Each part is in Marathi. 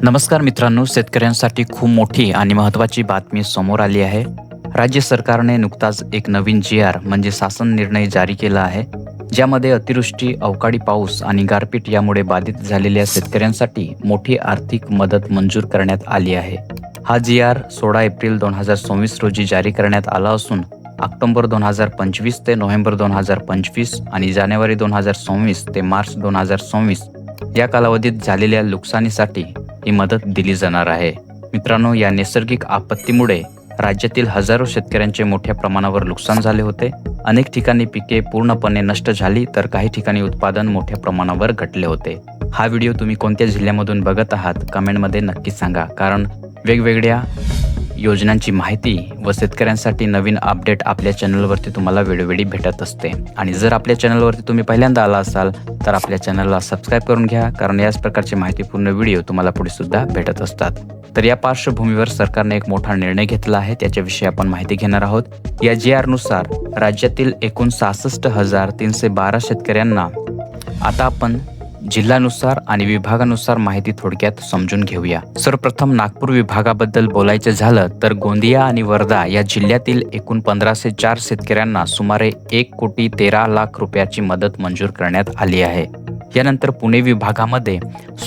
नमस्कार मित्रांनो, शेतकऱ्यांसाठी खूप मोठी आणि महत्त्वाची बातमी समोर आली आहे. राज्य सरकारने नुकताच एक नवीन जी.आर. म्हणजे शासन निर्णय जारी केला आहे, ज्यामध्ये अतिवृष्टी, अवकाळी पाऊस आणि गारपीट यामुळे बाधित झालेल्या शेतकऱ्यांसाठी मोठी आर्थिक मदत मंजूर करण्यात आली आहे. हा जी.आर. 16 एप्रिल 2024 रोजी जारी करण्यात आला असून ऑक्टोबर 2025 ते नोव्हेंबर 2025 आणि जानेवारी 2026 ते मार्च 2026 या कालावधीत झालेल्या नुकसानीसाठी ही मदत दिली जाणार आहे. मित्रांनो, या नैसर्गिक आपत्तीमुळे राज्यातील हजारो शेतकऱ्यांचे मोठ्या प्रमाणावर नुकसान झाले होते. अनेक ठिकाणी पिके पूर्णपणे नष्ट झाली, तर काही ठिकाणी उत्पादन मोठ्या प्रमाणावर घटले होते. हा व्हिडिओ तुम्ही कोणत्या जिल्ह्यामधून बघत आहात कमेंटमध्ये नक्की सांगा, कारण वेगवेगळ्या योजनांची माहिती व शेतकऱ्यांसाठी नवीन अपडेट आपल्या चॅनलवरती तुम्हाला वेळोवेळी भेटत असते. आणि जर आपल्या चॅनलवरती तुम्ही पहिल्यांदा आला असाल तर आपल्या चॅनलला सबस्क्राईब करून घ्या, कारण याच प्रकारचे माहितीपूर्ण व्हिडिओ तुम्हाला पुढे सुद्धा भेटत असतात. तर या पार्श्वभूमीवर सरकारने एक मोठा निर्णय घेतला आहे, त्याच्याविषयी आपण माहिती घेणार आहोत. या जी.आर. नुसार राज्यातील एकूण 66,312 शेतकऱ्यांना आता आपण जिल्ह्यानुसार आणि विभागानुसार माहिती थोडक्यात समजून घेऊया. सर्वप्रथम नागपूर विभागाबद्दल बोलायचं झालं तर गोंदिया आणि वर्धा या जिल्ह्यातील एकूण 1504 शेतकऱ्यांना सुमारे 1,13,00,000 रुपयाची मदत मंजूर करण्यात आली आहे. यानंतर पुणे विभागामध्ये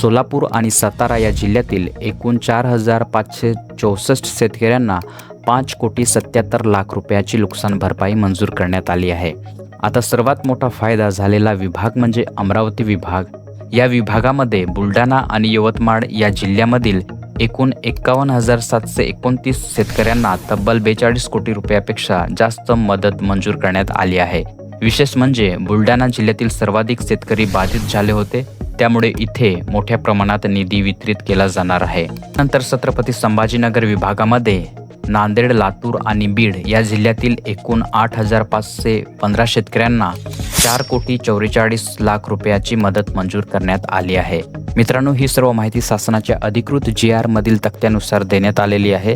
सोलापूर आणि सातारा या जिल्ह्यातील एकूण 4,564 शेतकऱ्यांना 5,77,00,000 रुपयाची नुकसान भरपाई मंजूर करण्यात आली आहे. आता सर्वात मोठा फायदा झालेला विभाग म्हणजे अमरावती विभाग. या विभागामध्ये बुलढाणा आणि यवतमाळ या जिल्ह्यामधील एकूण 51,729 शेतकऱ्यांना तब्बल 42 कोटी रुपयापेक्षा जास्त मदत मंजूर करण्यात आली आहे. विशेष म्हणजे बुलढाणा जिल्ह्यातील सर्वाधिक शेतकरी बाधित झाले होते, त्यामुळे इथे मोठ्या प्रमाणात निधी वितरित केला जाणार आहे. नंतर छत्रपती संभाजीनगर विभागामध्ये नांदेड, लातूर आणि बीड या जिल्ह्यातील एकूण 8,515 शेतकऱ्यांना 4,44,00,000 रुपयाची मदत मंजूर करण्यात आली आहे. मित्रांनो, ही सर्व माहिती शासनाच्या अधिकृत जी.आर. मधील तक्त्यानुसार देण्यात आलेली आहे.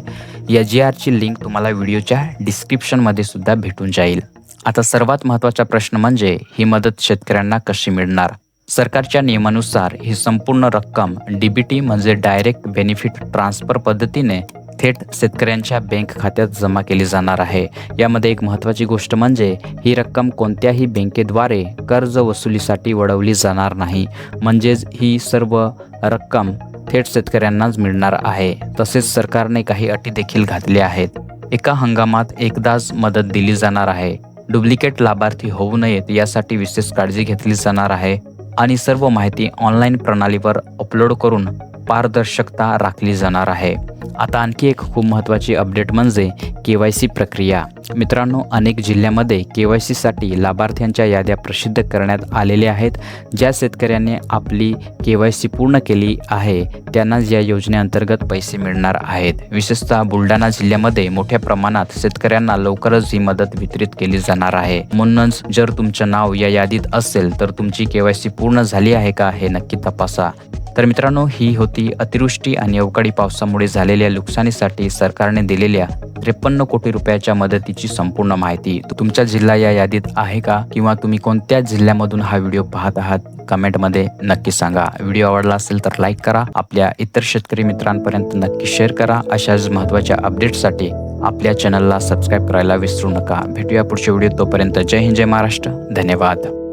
या जी.आर.ची लिंक तुम्हाला व्हिडिओच्या डिस्क्रिप्शनमध्ये सुद्धा भेटून जाईल. आता सर्वात महत्त्वाचा प्रश्न म्हणजे ही मदत शेतकऱ्यांना कशी मिळणार? सरकारच्या नियमानुसार ही संपूर्ण रक्कम डीबीटी म्हणजे डायरेक्ट बेनिफिट ट्रान्सफर पद्धतीने थेट शेतकऱ्यांच्या बँक खात्यात जमा केली जाणार आहे. यामध्ये एक महत्त्वाची गोष्ट म्हणजे ही रक्कम कोणत्याही बँकेद्वारे कर्ज वसुलीसाठी वळवली जाणार नाही. म्हणजेच ही सर्व रक्कम थेट शेतकऱ्यांनाच मिळणार आहे. तसेच सरकारने काही अटी देखील घातल्या आहेत. एका हंगामात एकदाच मदत दिली जाणार आहे. डुप्लिकेट लाभार्थी होऊ नयेत यासाठी विशेष काळजी घेतली जाणार आहे आणि सर्व माहिती ऑनलाईन प्रणालीवर अपलोड करून पारदर्शकता राखली जाणार आहे. आता आणखी एक खूप महत्त्वाची अपडेट म्हणजे KYC प्रक्रिया. मित्रांनो, अनेक जिल्ह्यामध्ये KYCसाठी लाभार्थ्यांच्या याद्या प्रसिद्ध करण्यात आलेल्या आहेत. ज्या शेतकऱ्यांनी आपली KYC पूर्ण केली आहे त्यांनाच या योजनेअंतर्गत पैसे मिळणार आहेत. विशेषतः बुलढाणा जिल्ह्यामध्ये मोठ्या प्रमाणात शेतकऱ्यांना लवकरच ही मदत वितरित केली जाणार आहे. म्हणूनच जर तुमचं नाव या यादीत असेल तर तुमची KYC पूर्ण झाली आहे का हे नक्की तपासा. तर मित्रांनो, ही होती अतिवृष्टी आणि अवकाळी पावसामुळे झालेल्या नुकसानीसाठी सरकारने दिलेल्या 53 कोटी रुपयाच्या मदतीची संपूर्ण माहिती. तुमचा जिल्हा या यादीत आहे का, किंवा तुम्ही कोणत्या जिल्ह्यामधून हा व्हिडिओ पाहत आहात कमेंटमध्ये नक्की सांगा. व्हिडिओ आवडला असेल तर लाईक करा, आपल्या इतर शेतकरी मित्रांपर्यंत नक्की शेअर करा. अशाच महत्त्वाच्या अपडेट्ससाठी आपल्या चॅनलला सबस्क्राईब करायला विसरू नका. भेटूया पुढच्या व्हिडिओ. तोपर्यंत जय हिंद, जय महाराष्ट्र. धन्यवाद.